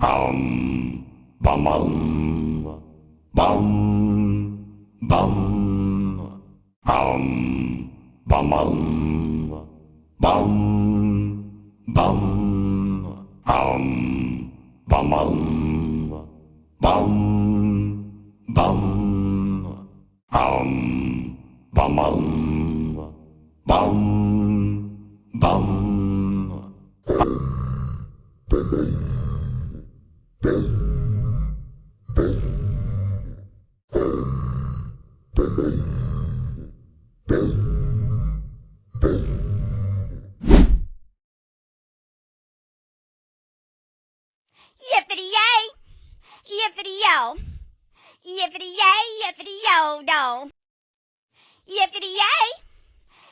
Bum bum bum bum bum bum bum bum bum bum bum bum bum bum Yippity-yay! Yippity-yo! Yippity-yay! Yippity-yo-do! Yippity-yay!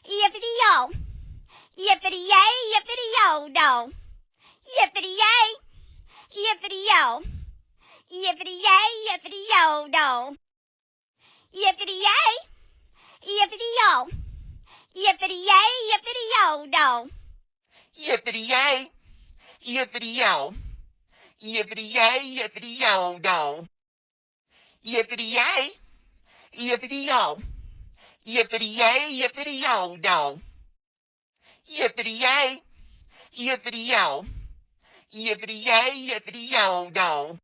Yippity-yo! Yippity-yay! Yippity-yo-do! Yippity-yay! Yippity-yo! Yippity-yay! Yippity-yo-do! Yippity-yay! Yippity-yo! Yippity-yay! Yippity-yo-do! Yippity-yay, yippity-yo. Yippity-yay, yippity-yo-do. Yippity-yay, yippity-yo. Yippity-yay, yippity-yo-do. Yippity-yay, yippity-yo. Yippity-yay, yippity-yo-do.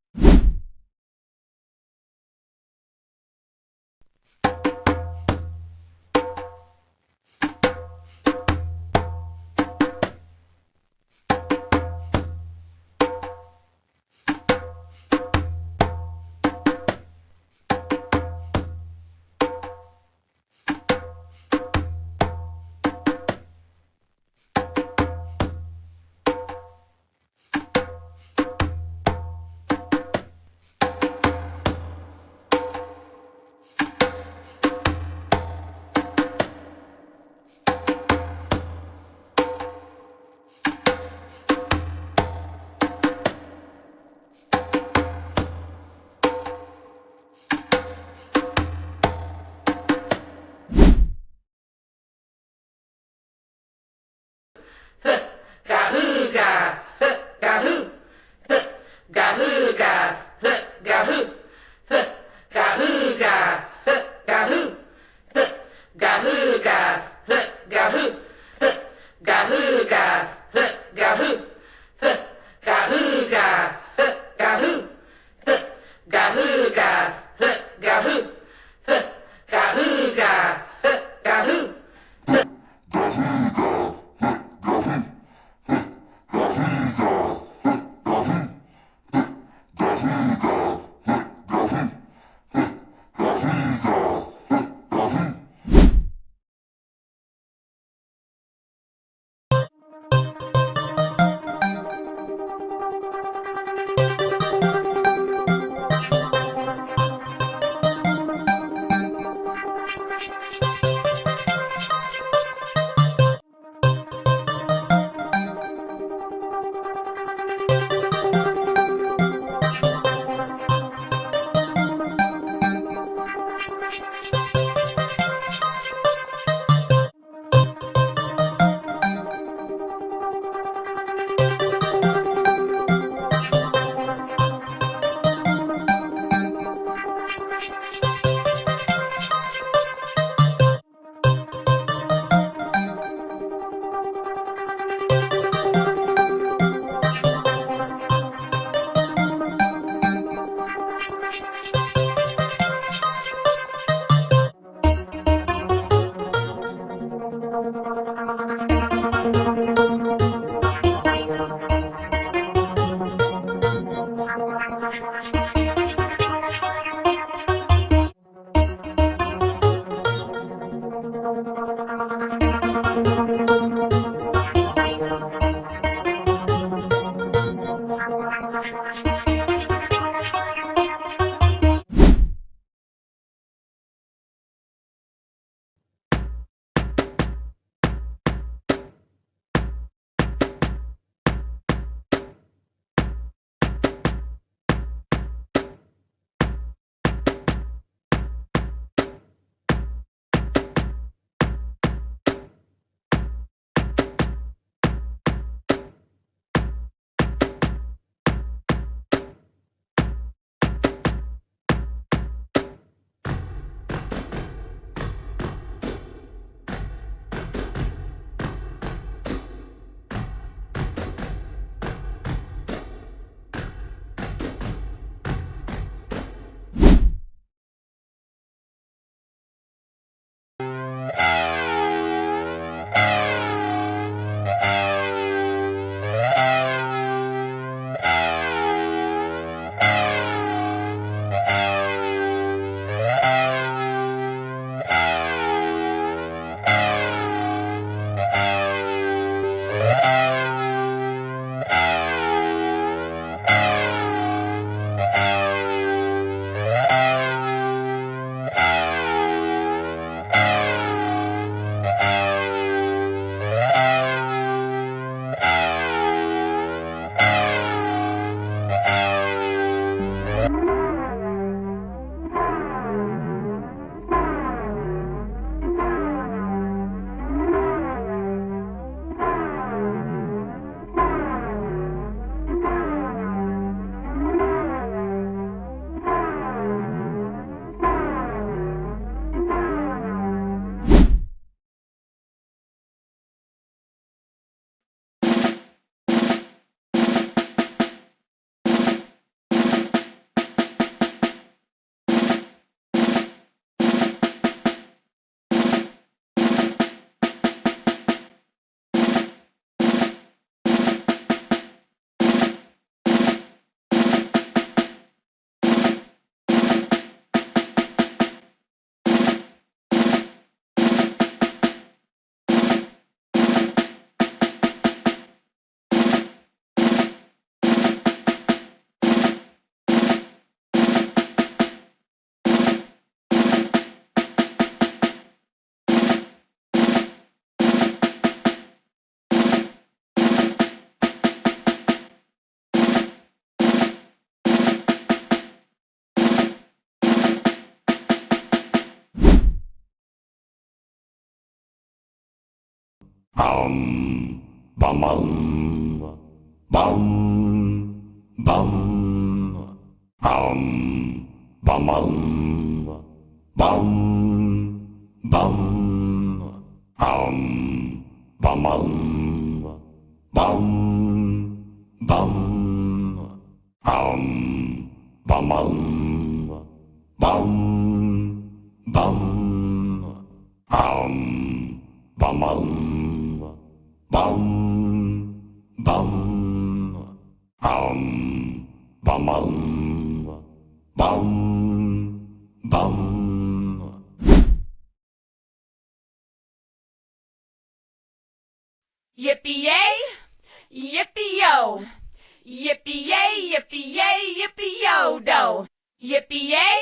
Gahooga, gahoo, gahooga, gahoo, gahooga, gahoo, gahooga, gahoo, gahooga, gahoo, gahooga, gahoo, gahooga, gahoo, gahooga, gahoo. bum, bum, bum, bum, bum, bum, bum, bum, bum, bum, bum, bum, bum, bum, bum, bum, bum, bum, bum, bum. Yippee-yay, yippee-yo. Yippee-yay, yippee-yay, yippee-yo-do. Yippee-yay,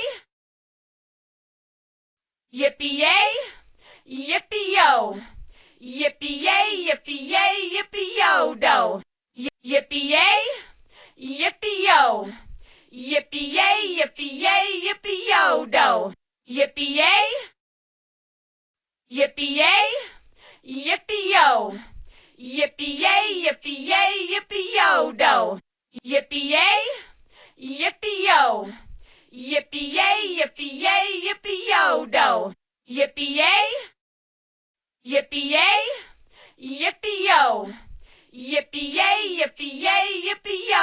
yippee-yay, yippee-yo. Yippee-yay, yippee-yay, yippee-yo-do. Yippee-yay, yippee-yo. Yippee-yay, yippee-yay, yippee-yo-do. Yippee-yay, yippee-yay, yippee-yo. Yippee-yay, yippee-yay, yippee-yo-do. Yippee-yay, yippee-yo. Yippee-yay, yippee-yay, yippee-yo-do. Yippee-yay, yippee-yay, yippee-yo. Yippee-yay, yippee-yay, yippee-yo.